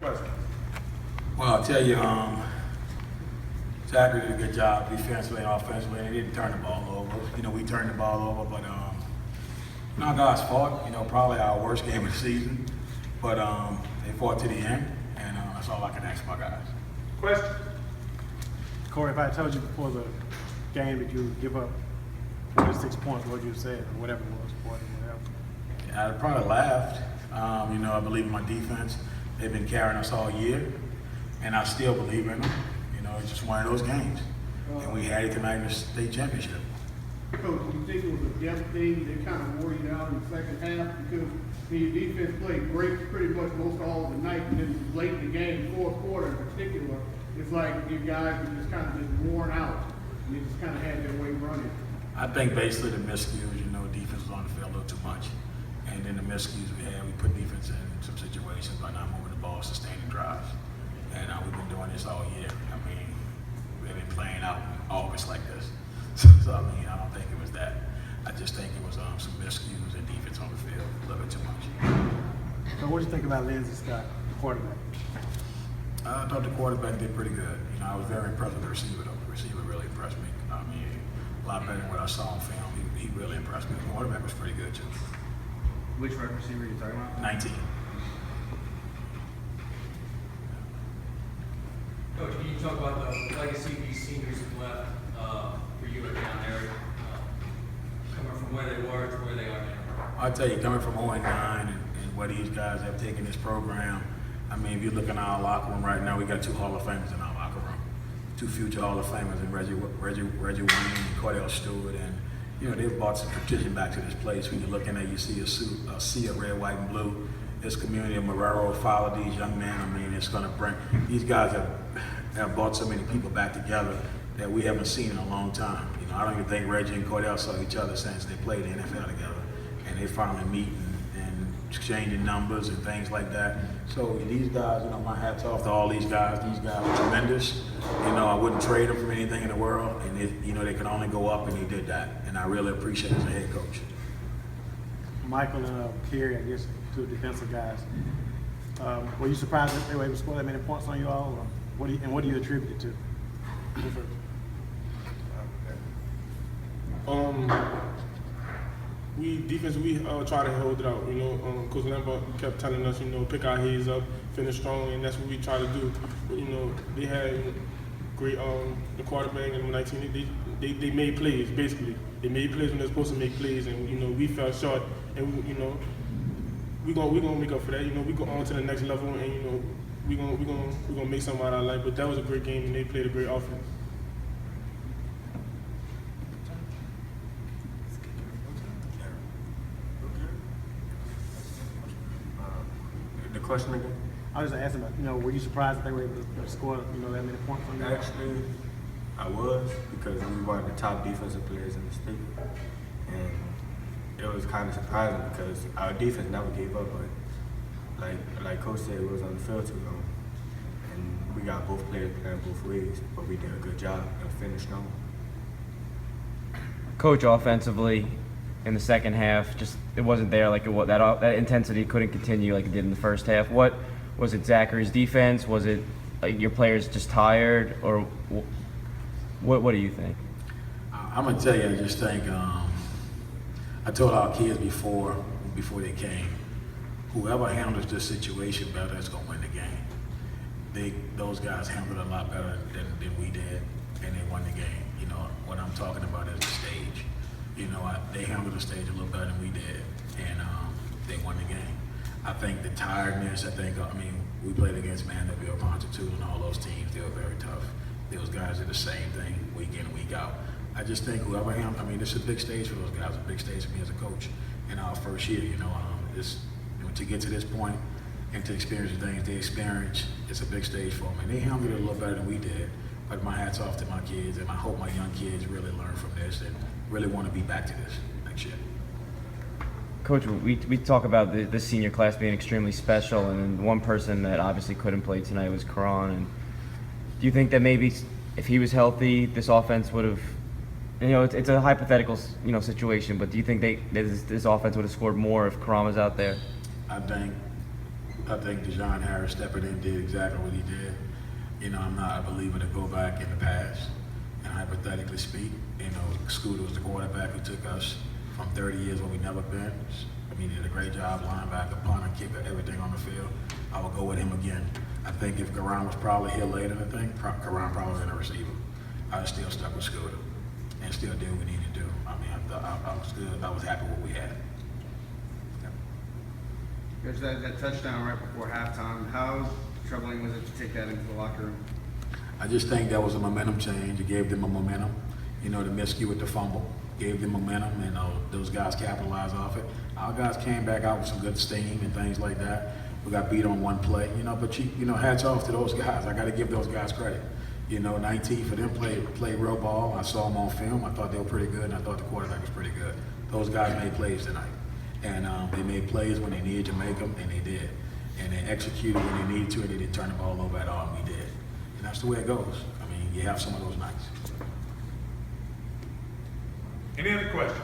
Question. Well, I'll tell you, Zachary did a good job defensively and offensively, and he didn't turn the ball over. We turned the ball over, but not God's fault. Probably our worst game of the season, but they fought to the end, and that's all I can ask my guys. Question. Corey, if I told you before the game that you would give up 46 points, what would you have said, or whatever it was, 40, whatever? I'd probably laughed. I believe in my defense. They've been carrying us all year, and I still believe in them. It's just one of those games, and we had it tonight in the state championship. Coach, do you think it was a depth thing that kind of wore you out in the second half? Because your defense played great pretty much most all of the night, and then late in the game, fourth quarter in particular, it's like you guys were just kind of just worn out, and they just kind of had their way running. I think basically the miscues, defense was on the field a little too much. And then the miscues we had, we put defense in some situations by not moving the ball, sustaining drives. And we've been doing this all year. We've been playing out August like this. So, I don't think it was that. I just think it was some miscues and defense on the field, a little bit too much. So what do you think about Lindsey Scott, the quarterback? I thought the quarterback did pretty good. I was very impressed with the receiver, though. The receiver really impressed me. A lot better than what I saw on film. He really impressed me. The quarterback was pretty good, too. Which wide receiver are you talking about? 19. Coach, can you talk about the legacy these seniors have left for you at down there, coming from where they were to where they are now? I'll tell you, coming from 0-9 and where these guys have taken this program, if you look in our locker room right now, we got 2 Hall of Famers in our locker room. 2 future Hall of Famers in Reggie Wayne and Cordell Stewart. And, they've brought some tradition back to this place. When you're looking at, you see a sea of red, white, and blue. This community of Marrero follow these young men. It's going to bring, these guys have brought so many people back together that we haven't seen in a long time. I don't even think Reggie and Cordell saw each other since they played the NFL together. And they finally meet and exchanging numbers and things like that. So these guys, my hat's off to all these guys. These guys are tremendous. I wouldn't trade them for anything in the world. And they could only go up, and he did that. And I really appreciate it as a head coach. Michael and Kerry, I guess, 2 defensive guys. Were you surprised that they were able to score that many points on you all? Or what do you attribute it to? We try to hold it out. Coach Lambert kept telling us, pick our heads up, finish strong, and that's what we try to do. But, they had great the quarterback and 19. They made plays basically. They made plays when they're supposed to make plays, and we fell short. And we gonna make up for that. We go on to the next level, and we gonna make something out of our life. But that was a great game, and they played a great offense. The question again? I was just asking about, were you surprised that they were able to score, that many points on you? Actually, I was, because we were one of the top defensive players in the state. And it was kind of surprising because our defense never gave up, but like Coach said, it was on the field too long. And we got both players playing both ways, but we did a good job and finished strong. Coach, offensively, in the second half, just it wasn't there like it was, that intensity couldn't continue like it did in the first half. What was it? Zachary's defense? Was it like your players just tired, or what do you think? I'm gonna tell you, I just think I told our kids before they came, whoever handles this situation better is gonna win the game. Those guys handled it a lot better than we did, and they won the game. What I'm talking about is the stage. They handled the stage a little better than we did, and they won the game. I think the tiredness, we played against Vanderbilt, Pontotoot, and all those teams. They were very tough. Those guys did the same thing week in and week out. I just think whoever handled, this is a big stage for those guys, a big stage for me as a coach in our first year. To get to this point and to experience the things they experienced, it's a big stage for them. And they handled it a little better than we did. But my hat's off to my kids, and I hope my young kids really learn from this and really want to be back to this next year. Coach, we talk about this senior class being extremely special, and then one person that obviously couldn't play tonight was Karan. And do you think that maybe if he was healthy, this offense would have, it's a hypothetical, situation, but do you think this offense would have scored more if Karan was out there? I think I think Dejon Harris stepping in did exactly what he did. You know, I'm not a believer to go back in the past and hypothetically speak. You know, Scooter was the quarterback who took us from 30 years where we never been. I mean, he did a great job, linebacker, punter, kicker, everything on the field. I would go with him again. I think if Karan was probably here later in the thing, Karan probably been a receiver. I was still stuck with Scooter and still did what we needed to do. I mean, I was good. I was happy with what we had. There's that touchdown right before halftime. How troubling was it to take that into the locker room? I just think that was a momentum change. It gave them a momentum. You know, the miscue with the fumble gave them momentum, and those guys capitalized off it. Our guys came back out with some good steam and things like that. We got beat on one play, you know, but you know, hats off to those guys. I got to give those guys credit. You know, 19 for them played real ball. I saw them on film. I thought they were pretty good, and I thought the quarterback was pretty good. Those guys made plays tonight, and they made plays when they needed to make them, and they did. And they executed when they needed to, and they didn't turn the ball over at all, and we did. And that's the way it goes. I mean, you have some of those nights. Any other questions?